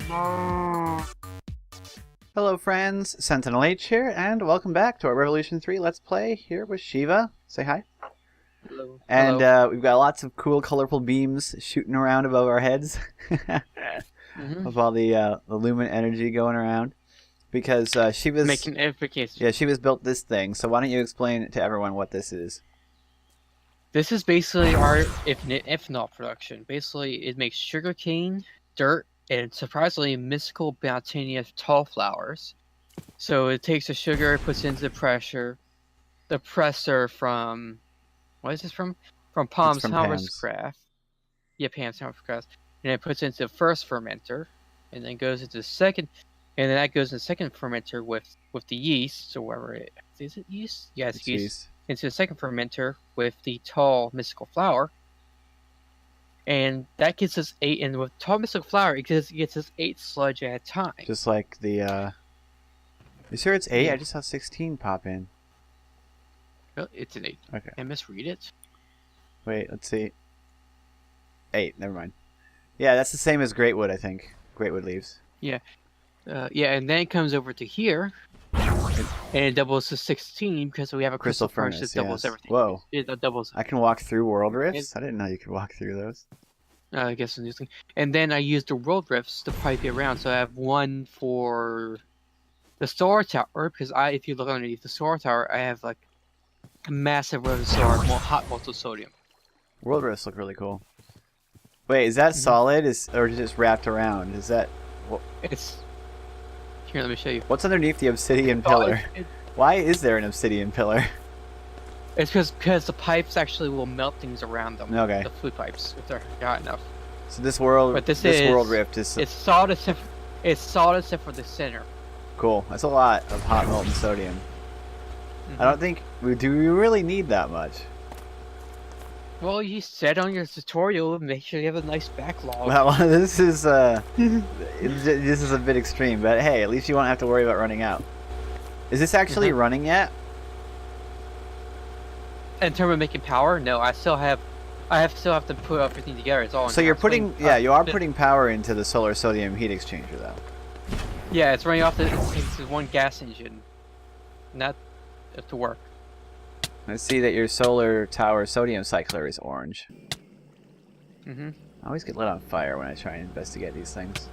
Hello friends, SentinalH here, and welcome back to our Revolution 3 Let's Play here with Shiva. Say hi. Hello. And Hello. we've got lots of cool, colorful beams shooting around above our heads. With all the lumen energy going around. Because Shiva's... Making efficacious. Yeah, Shiva's built this thing, so why don't you explain to everyone what this is? This is basically our ethanol production. Basically, it makes sugarcane, dirt, and surprisingly mystical bounty of tall flowers. So it takes the sugar, puts into the presser from, what is this from? From Palm's from Harvestcraft. Yeah, Palm's Harvestcraft. And it puts into the first fermenter, and then goes into the second, and then that goes in the second fermenter with the yeast, or whatever it is. It yeast? Yeah, it's yeast. Into the second fermenter with the tall mystical flower, and that gets us 8. And with tall mystical flower, it gets us 8 sludge at a time. Just like the. You sure it's 8? Yeah. I just saw 16 pop in. Well, it's an 8. Okay. I misread it. Wait, let's see. 8. Never mind. Yeah, that's the same as Greatwood, I think. Greatwood leaves. Yeah. Yeah, and then it comes over to here. And it doubles to 16 because we have a crystal furnace that doubles everything. Whoa. It doubles. I can walk through world rifts? I didn't know you could walk through those. I guess it's a new thing. And then I use the world rifts to pipe it around. So I have one for the solar tower, because if you look underneath the solar tower, I have like a massive reservoir of hot molten sodium. World rifts look really cool. Wait, is that solid? Or is it just wrapped around? Is that... It's... Here, let me show you. What's underneath the obsidian pillar? Why is there an obsidian pillar? It's because the pipes actually will melt things around them. Okay. The fluid pipes, if they're hot enough. So this world rift is... It's solid except for the center. Cool. That's a lot of hot molten sodium. I don't think... Do we really need that much? Well, you said on your tutorial, make sure you have a nice backlog. Well, this is a bit extreme, but hey, at least you won't have to worry about running out. Is this actually running yet? In terms of making power, no. I still have to put everything together. It's all. So you're putting, you are putting power into the solar sodium heat exchanger, though. Yeah, it's running off it's one gas engine, not to work. I see that your solar tower sodium cycler is orange. I always get lit on fire when I try and investigate these things.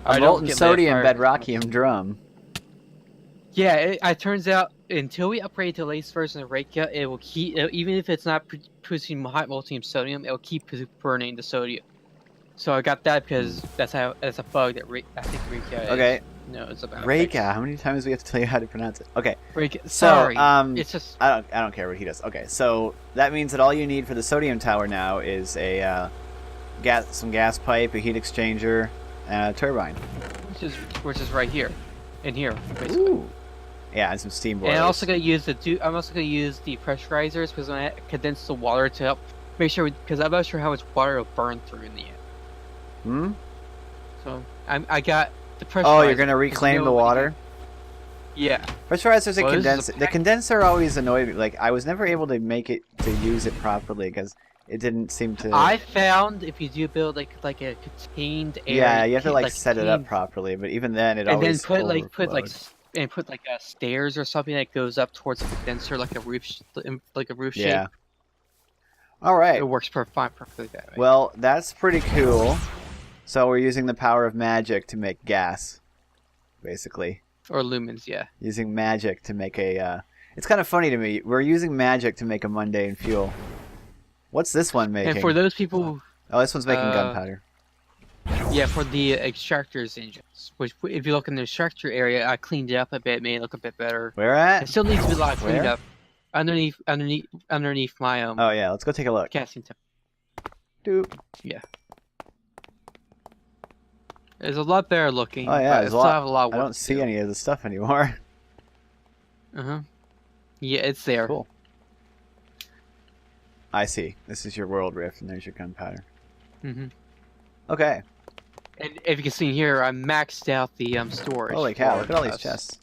A molten sodium bedrockium drum. Yeah, it turns out until we upgrade to the latest version of Reika, it will keep, even if it's not producing hot molten sodium, it will keep burning the sodium. So I got that because that's a bug that I think Reika. Okay. No, it's about Reika. How many times do we have to tell you how to pronounce it? Okay. Reika. So, sorry. It's just I don't care what he does. Okay, so that means that all you need for the sodium tower now is a some gas pipe, a heat exchanger, and a turbine. Which is right here, in here, basically. Ooh. Yeah, and some steam boilers. And I'm also gonna use the pressurizers because when I condense the water to help make sure, because I'm not sure how much water will burn through in the end. So I got the pressurizer. Oh, you're gonna reclaim the water? Yeah. Pressurizers and condenser. The condenser always annoyed me. Like I was never able to make it to use it properly because it didn't seem to. I found if you do build like a contained area. Yeah, you have to like set it up properly, but even then it always. And then put stairs or something that goes up towards the condenser like a roof shape. Yeah. All right. It works perfectly that way. Well, that's pretty cool. So we're using the power of magic to make gas, basically. Or lumens, yeah. Using magic to make a. It's kind of funny to me. We're using magic to make a mundane fuel. What's this one making? And for those people. Oh, this one's making gunpowder. Yeah, for the extractors engines, which if you look in the extractor area, I cleaned it up a bit, made it look a bit better. Where at? It still needs to be a lot cleaned up. Underneath my Oh yeah, let's go take a look. Casting temp. Doop. Yeah. It's a lot better looking. Oh yeah, but still have a lot of work. I don't see any of the stuff anymore. Yeah, it's there. Cool. I see. This is your world rift, and there's your gunpowder. Okay. And if you can see here, I maxed out the storage. Holy cow! Look at all these chests.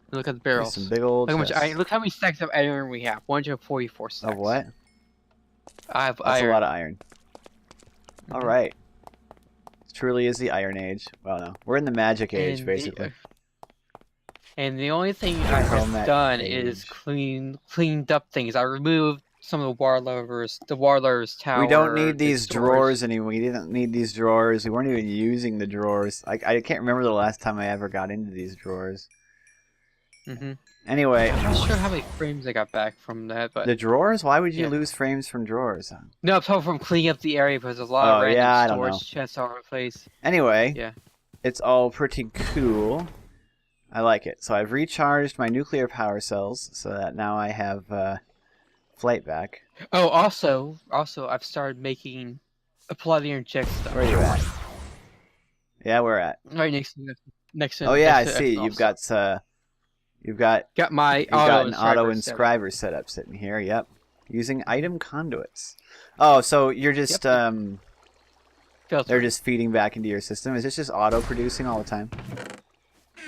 And look at the barrels. There's some big old. Look how many stacks of iron we have. 144 stacks. Of what? I have That's iron. a lot of iron. All right. truly is the Iron Age. Well, no, we're in the Magic Age, And basically. And the only thing I have done is cleaned up things. I removed some of the Waterlubber's tower. We don't need these storage. drawers anymore. We didn't need these drawers. We weren't even using the drawers. I can't remember the last time I ever got into these drawers. Anyway, I'm not sure how many frames I got back from that, but the drawers? Why would you lose frames from drawers? No, I'm talking from cleaning up the area because there's a lot of random storage chests all over the place. Anyway, it's all pretty cool. I like it. So I've recharged my nuclear power cells so that now I have flight back. Oh, also, I've started making a Palladium inject stuff. Where are you at? Yeah, we're at. Right next to. Oh yeah, I see. You've got my an auto inscriber set up sitting here. Yep, using item conduits. Oh, so you're just they're just feeding back into your system. Is this just auto producing all the time?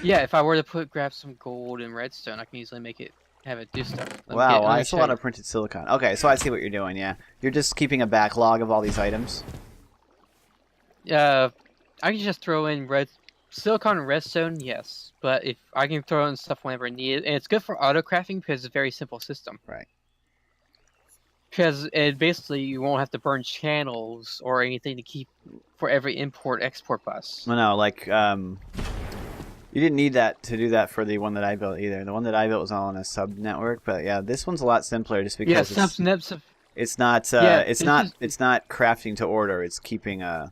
Yeah, if I were to grab some gold and redstone, I can easily have it do stuff. Wow, that's a lot of printed silicon. Okay, so I see what you're doing. Yeah, you're just keeping a backlog of all these items. I can just throw in silicon and redstone, yes, but if I can throw in stuff whenever I need it, and it's good for auto crafting because it's a very simple system. Right. Because basically you won't have to burn channels or anything to keep for every import-export bus. Well, no, like you didn't need that to do that for the one that I built either. The one that I built was all on a sub network, but yeah, this one's a lot simpler just because it's not crafting to order. It's keeping a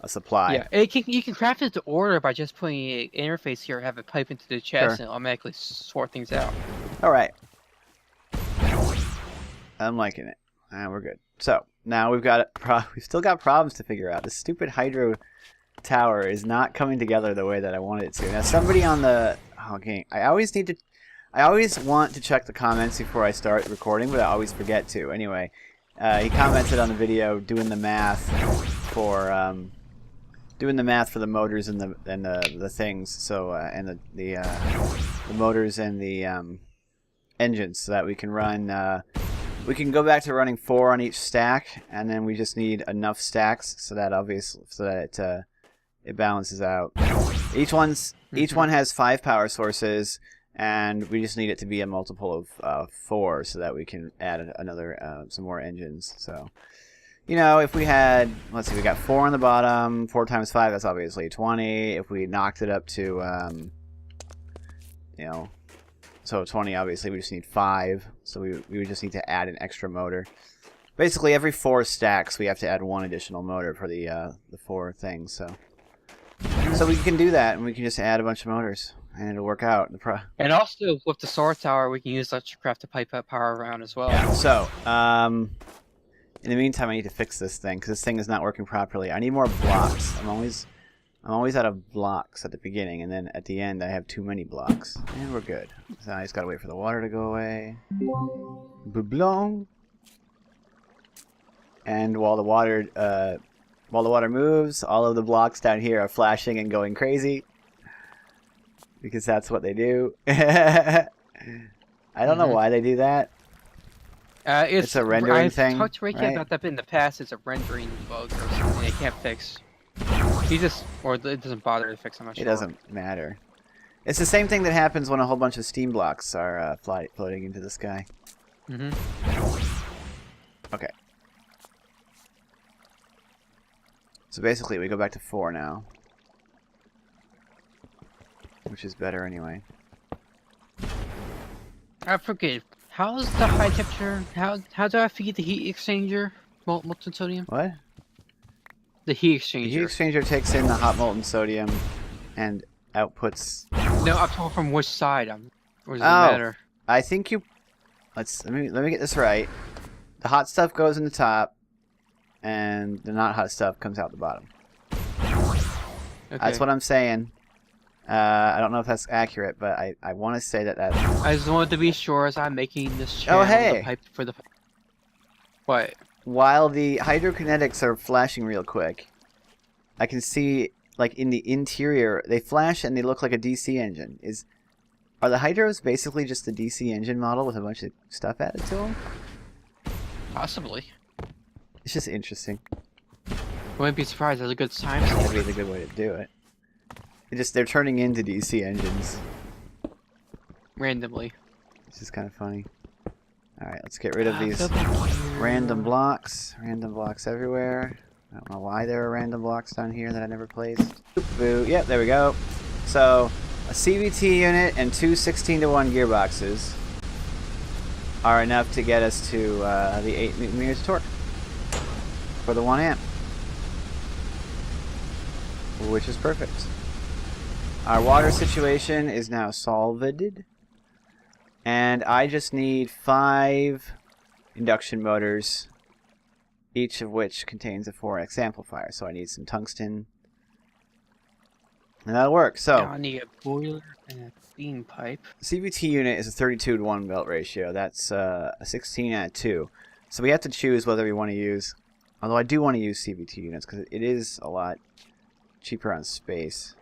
supply. Yeah, you can craft it to order by just putting an interface here, have it pipe into the chest, and automatically sort things out. All right, I'm liking it. We're good. So now we've still got problems to figure out. This stupid hydro tower is not coming together the way that I wanted it to. Now somebody on the I always want to check the comments before I start recording, but I always forget to. Anyway, he commented on the video doing the math for the motors and the things. So and the motors and the engines, so that we can run. We can go back to running 4 on each stack, and then we just need enough stacks so that it balances out. Each one has 5 power sources, and we just need it to be a multiple of 4 so that we can add another some more engines. So, you know, if we had, let's see, we got 4 on the bottom, 4 times 5, that's obviously 20. If we knocked it up to, you know, so 20, obviously we just need 5. So we would just need to add an extra motor. Basically, every 4 stacks, we have to add 1 additional motor for the 4 things. So we can do that, and we can just add a bunch of motors, and it'll work out. And also, with the solar tower, we can use electrocraft to pipe up power around as well. Yeah, so, in the meantime, I need to fix this thing, because this thing is not working properly. I need more blocks. I'm always out of blocks at the beginning, and then at the end, I have too many blocks. And we're good. So I just gotta wait for the water to go away. Boublon. And while the water moves, all of the blocks down here are flashing and going crazy. Because that's what they do. I don't know why they do that. It's a rendering thing. I've talked to Reiki about that in the past. It's a rendering bug or something they can't fix. Or it doesn't bother to fix, I'm not sure. It doesn't matter. It's the same thing that happens when a whole bunch of steam blocks are floating into the sky. Okay. So basically, we go back to 4 now. Which is better anyway. I forget. How's the high temperature? How do I feed the heat exchanger? Molten sodium? What? The heat exchanger. The heat exchanger takes in the hot molten sodium and outputs... No, I'm talking from which side. Or does it matter? I think you... Let me get this right. The hot stuff goes in the top, and the not hot stuff comes out the bottom. Okay. That's what I'm saying. I don't know if that's accurate, but I want to say that that's... I just wanted to be sure as I'm making this channel the pipe for the... What? While the hydrokinetics are flashing real quick, I can see, like, in the interior, they flash and they look like a DC engine. Are the hydros basically just the DC engine model with a bunch of stuff added to them? Possibly. It's just interesting. Wouldn't be surprised. That's a good time. That'd be the good way to do it. They're turning into DC engines. Randomly. This is kind of funny. Alright, let's get rid of these random blocks. Random blocks everywhere. I don't know why there are random blocks down here that I never placed. Boo. Yep, there we go. So, a CVT unit and two 16-to-1 gearboxes are enough to get us to the 8 Nm torque for the 1 amp. Which is perfect. Our water situation is now solved. And I just need 5 induction motors, each of which contains a 4x amplifier. So I need some tungsten. And that'll work. So I need a boiler and a steam pipe. CVT unit is a 32-to-1 belt ratio. That's a 16 and a 2. So we have to choose whether we want to use... Although I do want to use CVT units because it is a lot cheaper on space.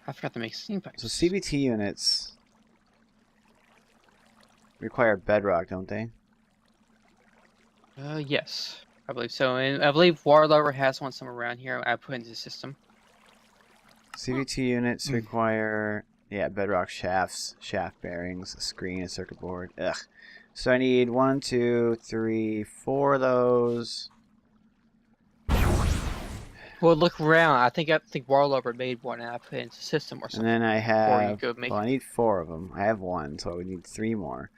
I forgot to make steam pipes. So CVT units require bedrock, don't they? Yes, I believe so. And I believe Waterlubber has one somewhere around here. I put into the system. CVT units require, yeah, bedrock shafts, shaft bearings, a screen, a circuit board. Ugh. So I need 1, 2, 3, 4 of those. Well, look around. I think Waterlubber made one, and I put it into the system or And something. then I have, go make well, I need 4 of them. I have 1, so I would need 3 more.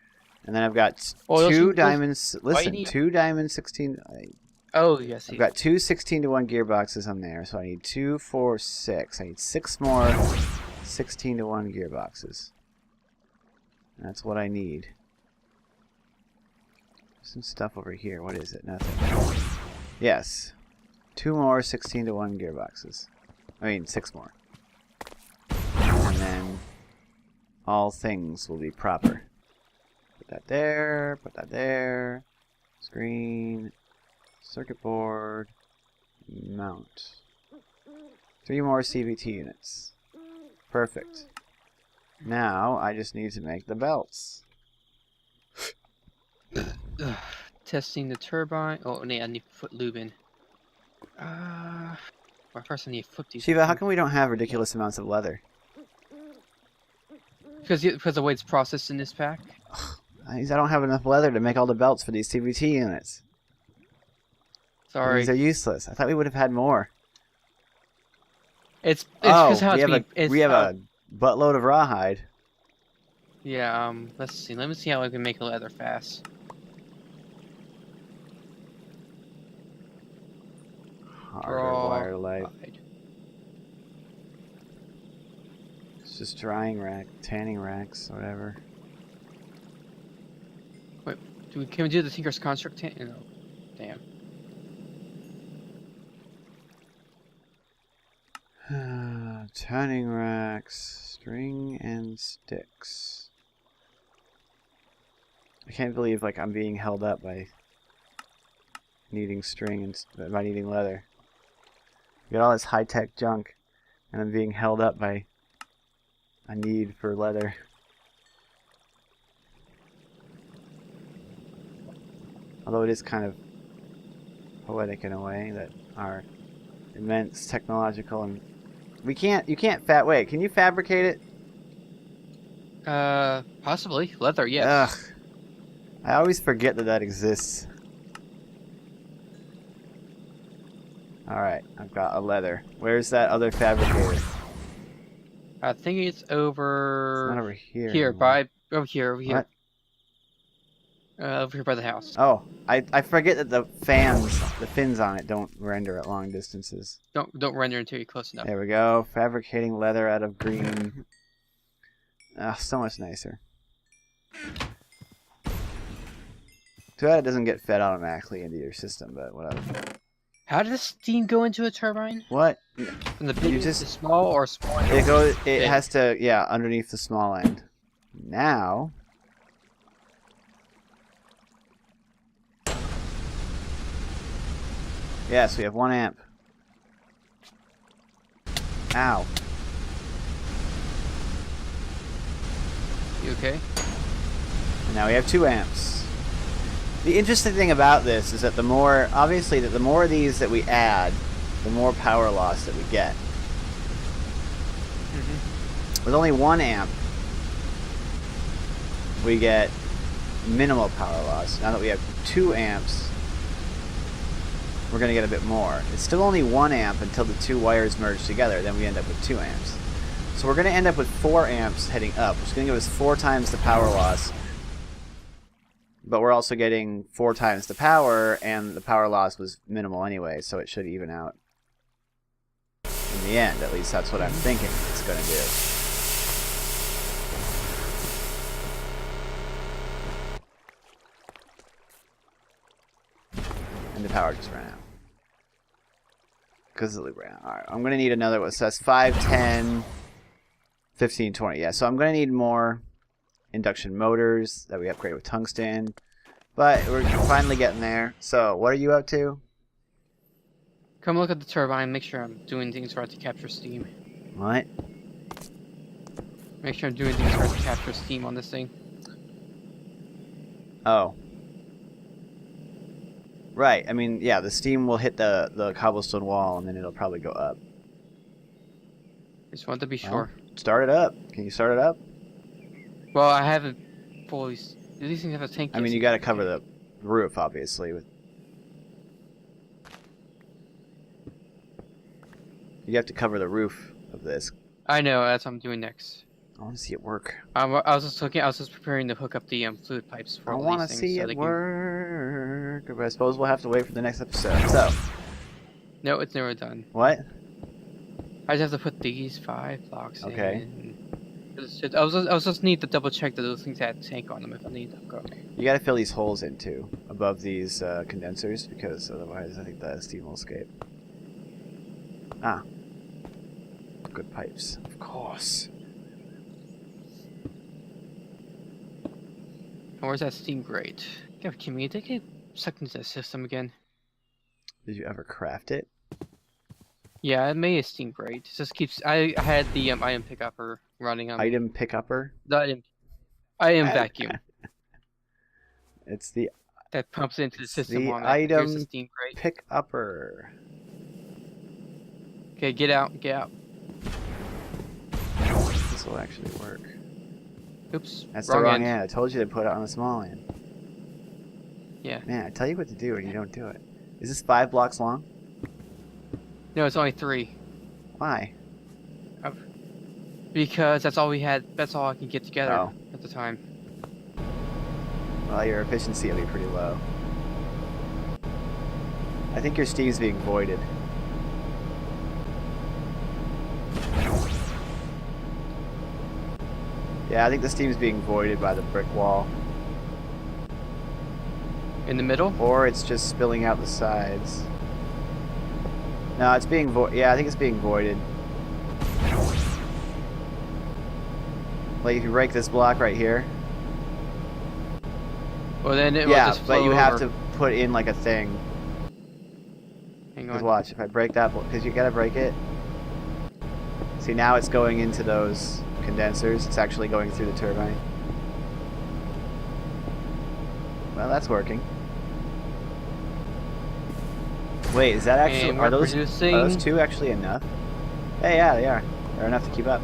And then I've got Oh, two those- diamonds. Listen, need- 2 diamond 16. Oh, yes. I've got 2 16-to-1 gearboxes on there, so I need 2, 4, 6. I need 6 more 16-to-1 gearboxes. That's what I need. Some stuff over here. What is it? Nothing. Yes. 2 more 16-to-1 gearboxes. I mean, 6 more. And then all things will be proper. Put that there. Put that there. Screen. Circuit board. Mount. 3 more CVT units. Perfect. Now I just need to make the belts. Testing the turbine. Oh, nee, I need to put lube in. Well, first I need to flip these. Shiva, how come we don't have ridiculous amounts of leather? Because of the way it's processed in this pack. I don't have enough leather to make all the belts for these CVT units. Sorry. These are useless. I thought we would have had more. It's because how we have a buttload of rawhide. Yeah. Let's see. Let me see how I can make leather fast. Wire light. It's just drying rack, tanning racks, whatever. Wait, can we do the Tinker's Construct? No. Damn. Tanning racks, string and sticks. I can't believe I'm being held up by needing string and by needing leather. Got all this high-tech junk, and I'm being held up by a need for leather. Although it is kind of poetic in a way that our immense technological and you can't wait, can you fabricate it? Possibly leather. Yes. Ugh. I always forget that exists. Alright, I've got a leather. Where's that other fabricator? I think it's over. It's not over here. Here, anymore. over here. What? Over here by the house. Oh, I forget that the fins on it don't render at long distances. Don't render until you're close enough. There we go. Fabricating leather out of green. So much nicer. Too bad it doesn't get fed automatically into your system, but whatever. How does steam go into a turbine? What? From the big to small or small? It has to, yeah, underneath the small end. Now. Yes, we have 1 amp. Ow. You okay? And now we have 2 amps. The interesting thing about this is that the more, obviously, that the more of these that we add, the more power loss that we get. With only 1 amp, we get minimal power loss. Now that we have 2 amps, we're going to get a bit more. It's still only 1 amp until the 2 wires merge together, then we end up with 2 amps. So we're going to end up with 4 amps heading up, which is going to give us 4 times the power loss. But we're also getting 4 times the power, and the power loss was minimal anyway, so it should even out. In the end, at least that's what I'm thinking it's going to do. And the power just ran out. Because it ran out. Alright, I'm going to need another one. So that's 5, 10, 15, 20. Yeah, so I'm going to need more induction motors that we upgrade with tungsten. But we're finally getting there. So, what are you up to? Come look at the turbine, make sure I'm doing things right to capture steam. What? Make sure I'm doing things right to capture steam on this thing. Oh. Right, I mean, yeah, the steam will hit the cobblestone wall and then it'll probably go up. Just wanted to be sure. Start it up. Can you start it up? Well, I haven't fully... Do these things have a tank? I mean, you gotta cover the roof, obviously. You have to cover the roof of this. I know, that's what I'm doing next. I want to see it work. I was just preparing to hook up the fluid pipes for I all want to these see things it work. But I suppose we'll have to wait for the next episode. So. No, it's never done. What? I just have to put these 5 blocks okay. in. I was just need to double check that those things had a tank on them if I need to go. You gotta fill these holes in too, above these condensers, because otherwise I think the steam will escape. Ah. Good pipes. Of course. Where's that steam grate? Can we take it sucked into the system again? Did you ever craft it? Yeah, I made a steam grate. It just keeps. I had the item pickupper running on. Item pickupper? The item vacuum. It's the. That pumps into the system. The on item the steam grate. pickupper. Okay, get out. Get out. This will actually work. Oops. That's the wrong end. I told you to put it on the small end. Yeah. Man, I tell you what to do and you don't do it. Is this 5 blocks long? No, it's only 3. Why? Because that's all we had. That's all I can get together at the time. Well, your efficiency will be pretty low. I think your steam's being voided. Yeah, I think the steam's being voided by the brick wall. In the middle? Or it's just spilling out the sides. No, it's being yeah, I think it's being voided. Like if you break this block right here. Well then it will just flow but you have over. to put in like a thing. Hang Because on. watch, if I break that, because you gotta break it. See, now it's going into those condensers. It's actually going through the turbine. Well, that's working. Wait, is that actually... And Are we're those 2 actually enough? Hey, yeah, they are. They're enough to keep up.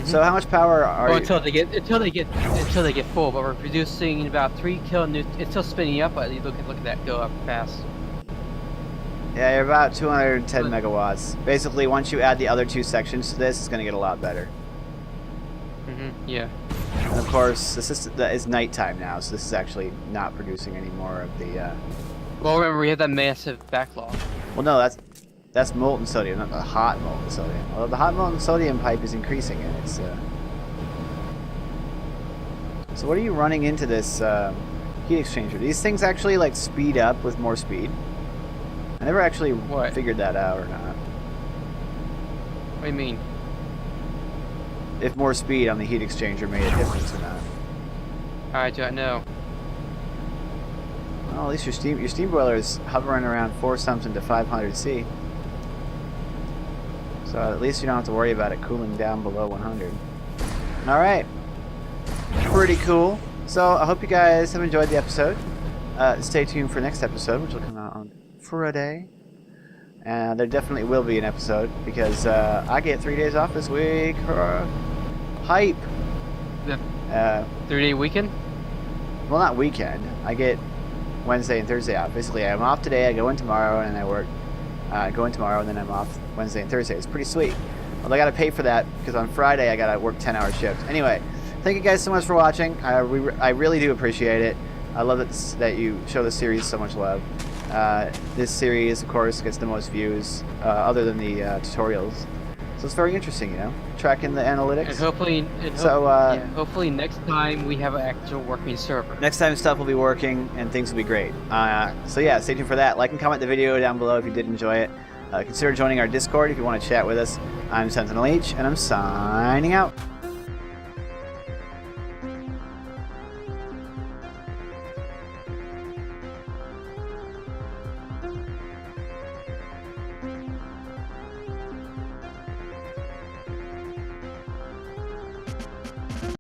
So how much power are you... until they get full, but we're producing about 3 kilonewtons. It's still spinning up, but look at that go up fast. Yeah, you're about 210 megawatts. Basically, once you add the other 2 sections to this, it's going to get a lot better. Yeah. And of course, it's nighttime now, so this is actually not producing any more of the... Well, remember, we had that massive backlog. Well, no, that's molten sodium, not the hot molten sodium. Although the hot molten sodium pipe is increasing it. It's, So what are you running into this heat exchanger? These things actually like speed up with more speed? I never actually figured that out or not. What do you mean? If more speed on the heat exchanger made a difference or not. I don't know. Well, at least your steam boiler is hovering around 4 something to 500 C. So at least you don't have to worry about it cooling down below 100. All right. Pretty cool. So I hope you guys have enjoyed the episode. Stay tuned for next episode, which will come out on Friday. And there definitely will be an episode because I get 3 days off this week. Hype. Yeah. 3-day weekend? Well, not weekend. I get Wednesday and Thursday off. Basically, I'm off today. I go in tomorrow, and I work. Go in tomorrow, and then I'm off Wednesday and Thursday. It's pretty sweet. Although I gotta pay for that because on Friday I gotta work 10-hour shifts. Anyway, thank you guys so much for watching. I really do appreciate it. I love that you show the series so much love. This series, of course, gets the most views, other than the tutorials. So it's very interesting, you know, tracking the analytics. And hopefully, hopefully next time we have an actual working server. Next time stuff will be working and things will be great. So yeah, stay tuned for that. Like and comment the video down below if you did enjoy it. Consider joining our Discord if you want to chat with us. I'm SentinalhMC, and I'm signing out.